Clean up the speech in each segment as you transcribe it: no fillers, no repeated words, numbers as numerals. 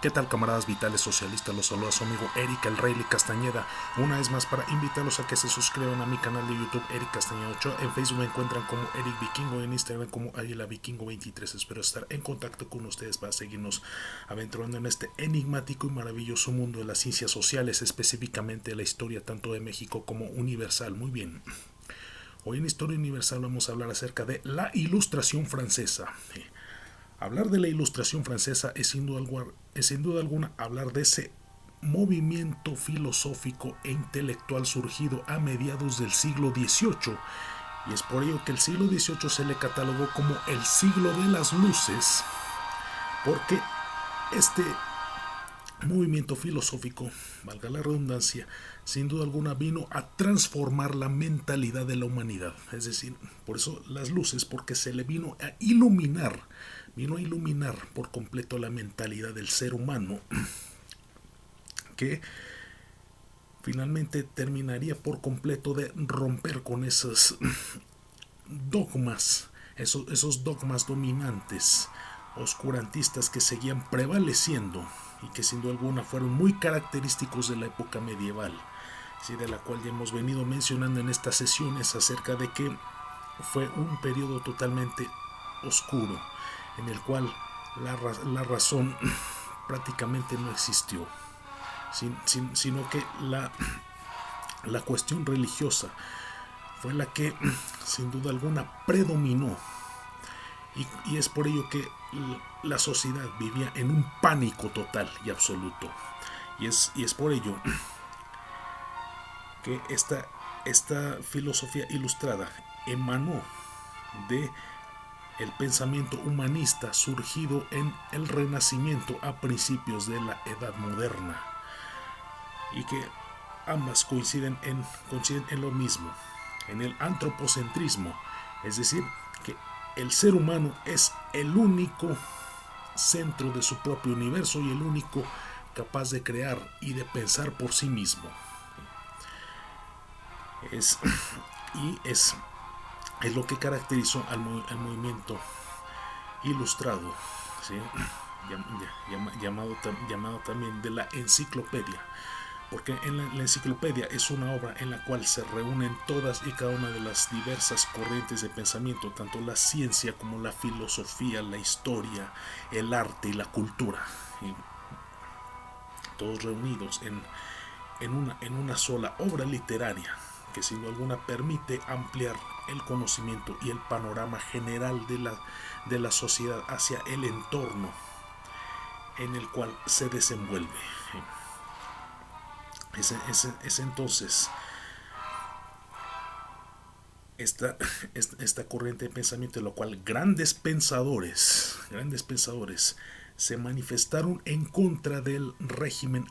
¿Qué tal, camaradas vitales socialistas? Los saluda su amigo Eric el Rayleigh Castañeda, una vez más para invitarlos a que se suscriban a mi canal de YouTube Eric Castañeda 8. En Facebook me encuentran como Eric Vikingo, en Instagram como Águila Vikingo 23. Espero estar en contacto con ustedes para seguirnos aventurando en este enigmático y maravilloso mundo de las ciencias sociales, específicamente de la historia tanto de México como universal. Muy bien. Hoy en Historia Universal vamos a hablar acerca de la Ilustración Francesa. Hablar de la Ilustración Francesa es sin duda alguna hablar de ese movimiento filosófico e intelectual surgido a mediados del siglo XVIII, y es por ello que el siglo XVIII se le catalogó como el siglo de las luces, porque este movimiento filosófico, valga la redundancia, sin duda alguna vino a transformar la mentalidad de la humanidad. Es decir, por eso las luces, porque se le vino a iluminar por completo la mentalidad del ser humano, que finalmente terminaría por completo de romper con esos dogmas, esos dogmas dominantes, oscurantistas que seguían prevaleciendo y que sin duda alguna fueron muy característicos de la época medieval, ¿sí? De la cual ya hemos venido mencionando en estas sesiones acerca de que fue un periodo totalmente oscuro en el cual la razón prácticamente no existió, sino que la cuestión religiosa fue la que sin duda alguna predominó, y es por ello que la sociedad vivía en un pánico total y absoluto, y es por ello que esta filosofía ilustrada emanó de el pensamiento humanista surgido en el Renacimiento a principios de la Edad Moderna, y que ambas coinciden en lo mismo, en el antropocentrismo, es decir, que el ser humano es el único centro de su propio universo y el único capaz de crear y de pensar por sí mismo. Es lo que caracterizó al movimiento ilustrado, ¿sí? llamado también de la enciclopedia, porque en la enciclopedia es una obra en la cual se reúnen todas y cada una de las diversas corrientes de pensamiento, tanto la ciencia como la filosofía, la historia, el arte y la cultura, ¿sí? Todos reunidos en una sola obra literaria que sin duda alguna permite ampliar el conocimiento y el panorama general de la sociedad hacia el entorno en el cual se desenvuelve. Es entonces esta corriente de pensamiento, en la cual grandes pensadores se manifestaron en contra del régimen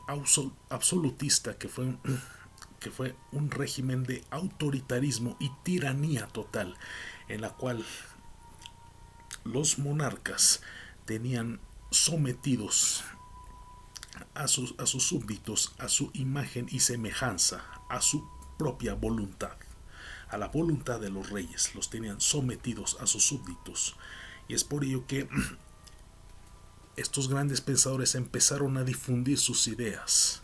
absolutista, que fue un régimen de autoritarismo y tiranía total, en la cual los monarcas tenían sometidos a sus súbditos a su imagen y semejanza, a su propia voluntad, a la voluntad de los reyes. Los tenían sometidos a sus súbditos, y es por ello que estos grandes pensadores empezaron a difundir sus ideas,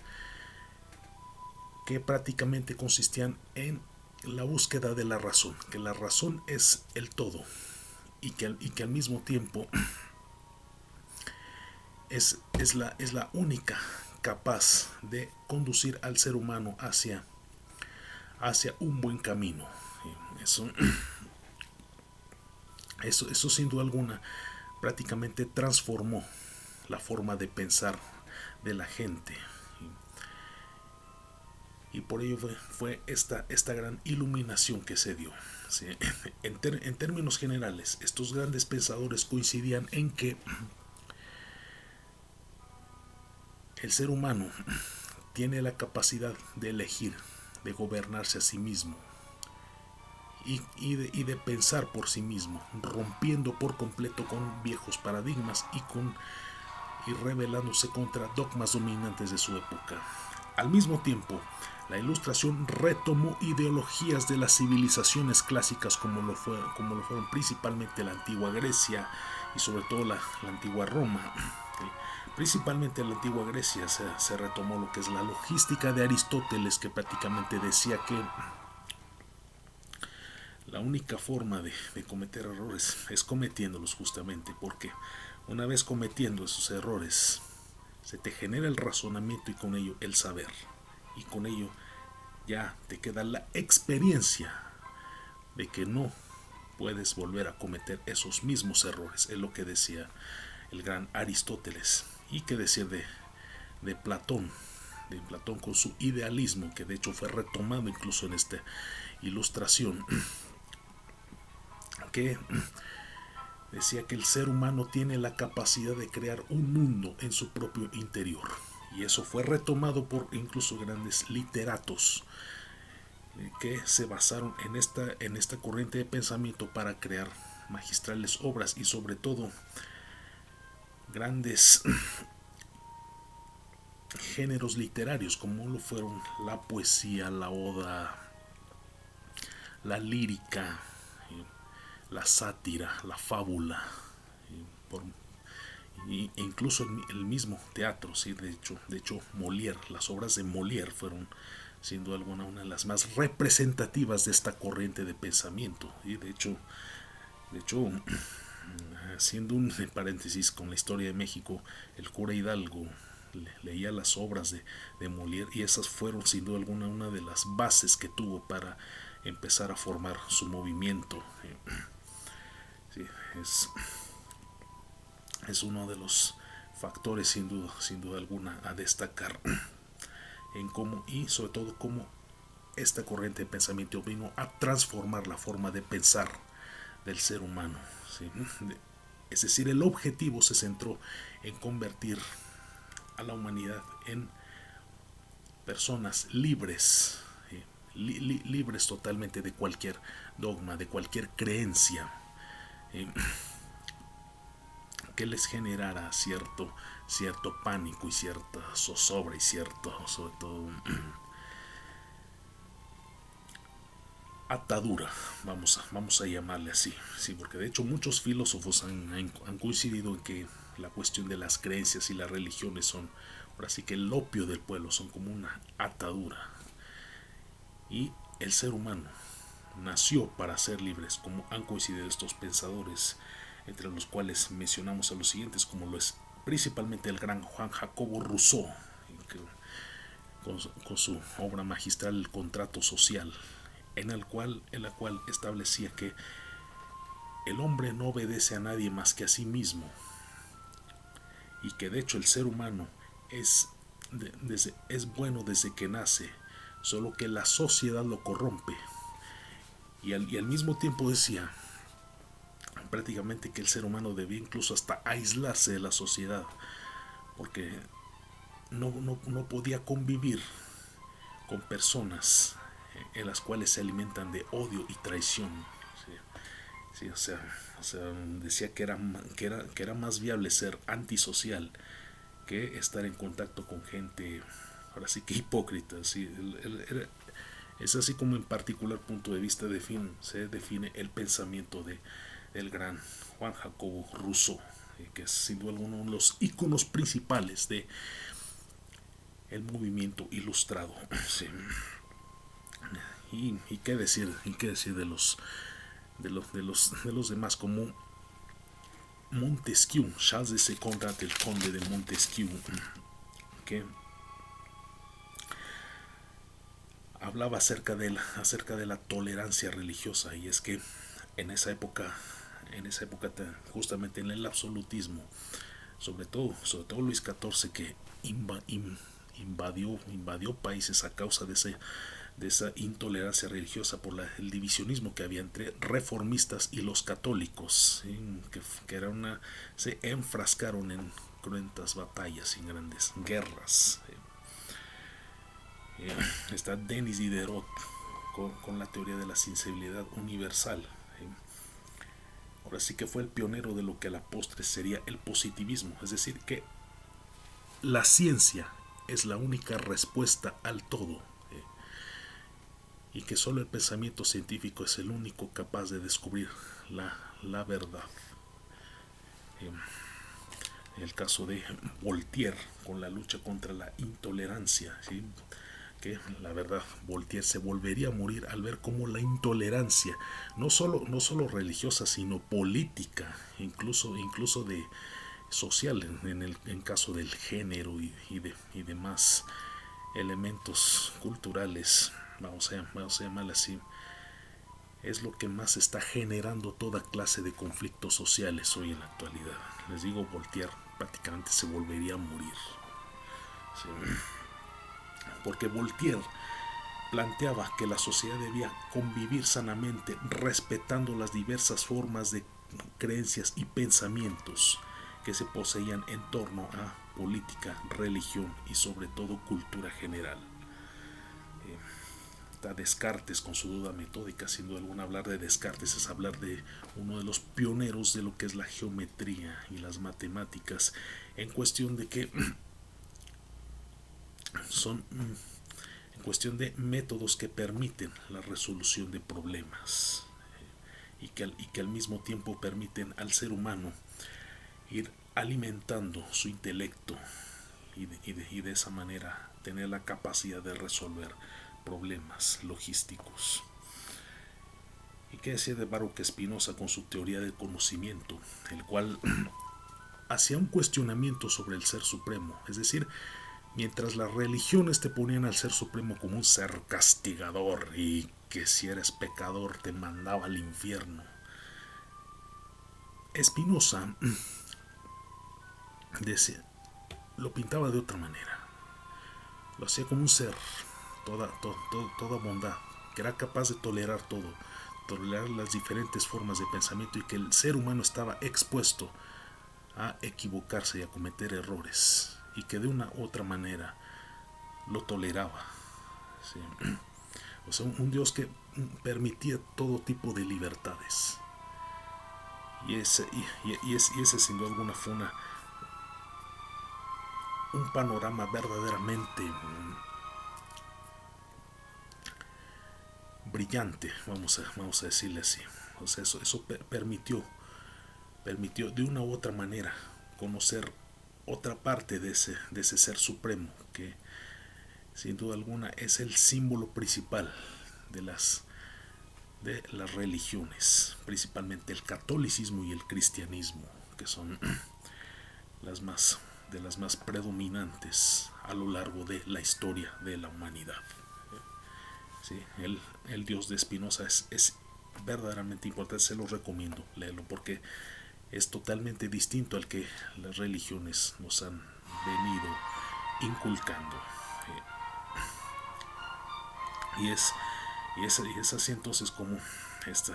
que prácticamente consistían en la búsqueda de la razón, que la razón es el todo, y que al mismo tiempo es la única capaz de conducir al ser humano hacia un buen camino. Eso sin duda alguna prácticamente transformó la forma de pensar de la gente, y por ello fue esta gran iluminación que se dio, ¿sí? En términos generales, estos grandes pensadores coincidían en que el ser humano tiene la capacidad de elegir, de gobernarse a sí mismo y de pensar por sí mismo, rompiendo por completo con viejos paradigmas y rebelándose contra dogmas dominantes de su época. Al mismo tiempo, la Ilustración retomó ideologías de las civilizaciones clásicas, como lo fueron principalmente la antigua Grecia y sobre todo la antigua Roma, ¿sí? Principalmente en la antigua Grecia se retomó lo que es la logística de Aristóteles, que prácticamente decía que la única forma de cometer errores es cometiéndolos, justamente porque una vez cometiendo esos errores se te genera el razonamiento y con ello el saber, y con ello ya te queda la experiencia de que no puedes volver a cometer esos mismos errores. Es lo que decía el gran Aristóteles. Y qué decir de Platón, con su idealismo, que de hecho fue retomado incluso en esta ilustración, que decía que el ser humano tiene la capacidad de crear un mundo en su propio interior. Y eso fue retomado por incluso grandes literatos que se basaron en esta corriente de pensamiento para crear magistrales obras, y sobre todo grandes géneros literarios como lo fueron la poesía, la oda, la lírica, la sátira, la fábula, e incluso el mismo teatro. ¿Sí? De hecho Molière, las obras de Molière fueron sin duda alguna una de las más representativas de esta corriente de pensamiento. Y de hecho haciendo un paréntesis con la historia de México, el cura Hidalgo leía las obras de Molière, y esas fueron sin duda alguna una de las bases que tuvo para empezar a formar su movimiento. Sí, es uno de los factores sin duda alguna a destacar en cómo, y sobre todo cómo esta corriente de pensamiento vino a transformar la forma de pensar del ser humano. ¿Sí? Es decir, el objetivo se centró en convertir a la humanidad en personas libres, ¿sí? Libres totalmente de cualquier dogma, de cualquier creencia que les generara cierto pánico y cierta zozobra y cierto, sobre todo, atadura, vamos a llamarle así. Sí, porque de hecho muchos filósofos han coincidido en que la cuestión de las creencias y las religiones son, ahora sí que el opio del pueblo, son como una atadura. Y el ser humano nació para ser libres, como han coincidido estos pensadores, entre los cuales mencionamos a los siguientes, como lo es principalmente el gran Juan Jacobo Rousseau, con su obra magistral El contrato social, en la cual establecía que el hombre no obedece a nadie más que a sí mismo, y que de hecho el ser humano es bueno desde que nace, solo que la sociedad lo corrompe. Y al mismo tiempo decía prácticamente que el ser humano debía incluso hasta aislarse de la sociedad, porque no podía convivir con personas en las cuales se alimentan de odio y traición. ¿Sí? Sí, o sea, decía que era más viable ser antisocial que estar en contacto con gente, ahora sí que hipócrita. ¿Sí? Es así como en particular punto de vista se define el pensamiento del gran Juan Jacobo Rousseau, que es sin duda uno de los íconos principales de el movimiento ilustrado. Sí. Y qué decir de los demás, como Montesquieu, Charles de Secondat, el conde de Montesquieu, que hablaba acerca de la tolerancia religiosa. Y es que en esa época justamente en el absolutismo, sobre todo Luis XIV, que invadió países a causa de esa intolerancia religiosa por el divisionismo que había entre reformistas y los católicos, ¿sí? que se enfrascaron en cruentas batallas y grandes guerras. Está Denis Diderot con la teoría de la sensibilidad universal. Ahora sí que fue el pionero de lo que a la postre sería el positivismo, es decir, que la ciencia es la única respuesta al todo, y que solo el pensamiento científico es el único capaz de descubrir la verdad. el caso de Voltaire con la lucha contra la intolerancia, ¿sí? Que la verdad Voltaire se volvería a morir al ver cómo la intolerancia, no solo religiosa, sino política, incluso de social, en caso del género y demás elementos culturales, vamos a llamarla así, es lo que más está generando toda clase de conflictos sociales hoy en la actualidad. Les digo, Voltaire prácticamente se volvería a morir. ¿Sí? Porque Voltaire planteaba que la sociedad debía convivir sanamente, respetando las diversas formas de creencias y pensamientos que se poseían en torno a política, religión y sobre todo cultura general. Está Descartes con su duda metódica. Sin duda alguna, hablar de Descartes es hablar de uno de los pioneros de lo que es la geometría y las matemáticas, en cuestión de que son en cuestión de métodos que permiten la resolución de problemas y que al mismo tiempo permiten al ser humano ir alimentando su intelecto y de esa manera tener la capacidad de resolver problemas logísticos. ¿Y qué decía de Baruch Spinoza con su teoría del conocimiento, el cual hacía un cuestionamiento sobre el ser supremo? Es decir, mientras las religiones te ponían al ser supremo como un ser castigador y que si eres pecador te mandaba al infierno, Spinoza lo pintaba de otra manera. Lo hacía como un ser, toda bondad, que era capaz de tolerar todo, tolerar las diferentes formas de pensamiento, y que el ser humano estaba expuesto a equivocarse y a cometer errores, y que de una u otra manera lo toleraba. ¿Sí? O sea, un Dios que permitía todo tipo de libertades. Y ese sin duda alguna fue un panorama verdaderamente brillante, vamos a decirle así. O sea, eso permitió de una u otra manera conocer otra parte de ese ser supremo, que sin duda alguna es el símbolo principal de las religiones, principalmente el catolicismo y el cristianismo, que son de las más predominantes a lo largo de la historia de la humanidad. ¿Sí? El Dios de Spinoza es verdaderamente importante, se lo recomiendo, léelo, porque es totalmente distinto al que las religiones nos han venido inculcando. Y es así entonces como esta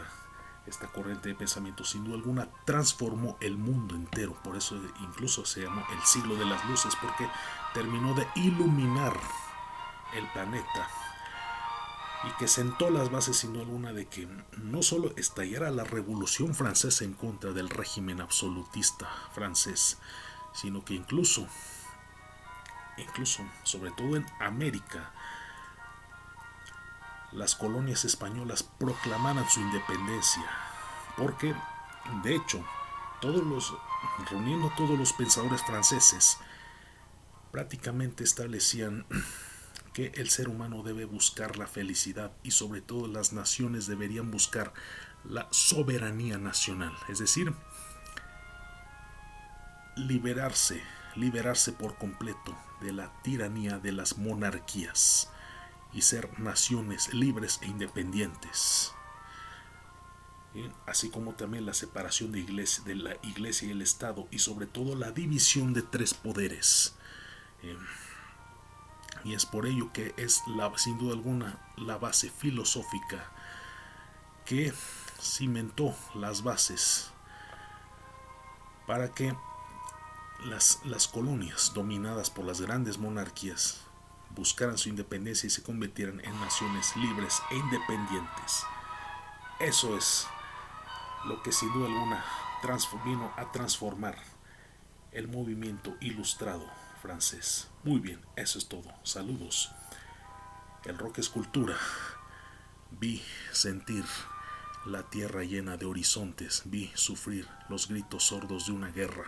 corriente de pensamiento sin duda alguna transformó el mundo entero. Por eso incluso se llamó el siglo de las luces, porque terminó de iluminar el planeta y que sentó las bases sin duda alguna de que no solo estallara la Revolución Francesa en contra del régimen absolutista francés, sino que incluso sobre todo en América, las colonias españolas proclamaran su independencia, porque de hecho reuniendo todos los pensadores franceses, prácticamente establecían que el ser humano debe buscar la felicidad, y sobre todo las naciones deberían buscar la soberanía nacional, es decir, liberarse por completo de la tiranía de las monarquías y ser naciones libres e independientes. Así como también la separación de la iglesia y el Estado, y sobre todo la división de tres poderes. Y es por ello que es sin duda alguna la base filosófica que cimentó las bases para que las colonias dominadas por las grandes monarquías buscaran su independencia y se convirtieran en naciones libres e independientes. Eso es lo que sin duda alguna vino a transformar el movimiento ilustrado francés. Muy bien, eso es todo. Saludos. El rock es cultura. Vi sentir la tierra llena de horizontes. Vi sufrir los gritos sordos de una guerra.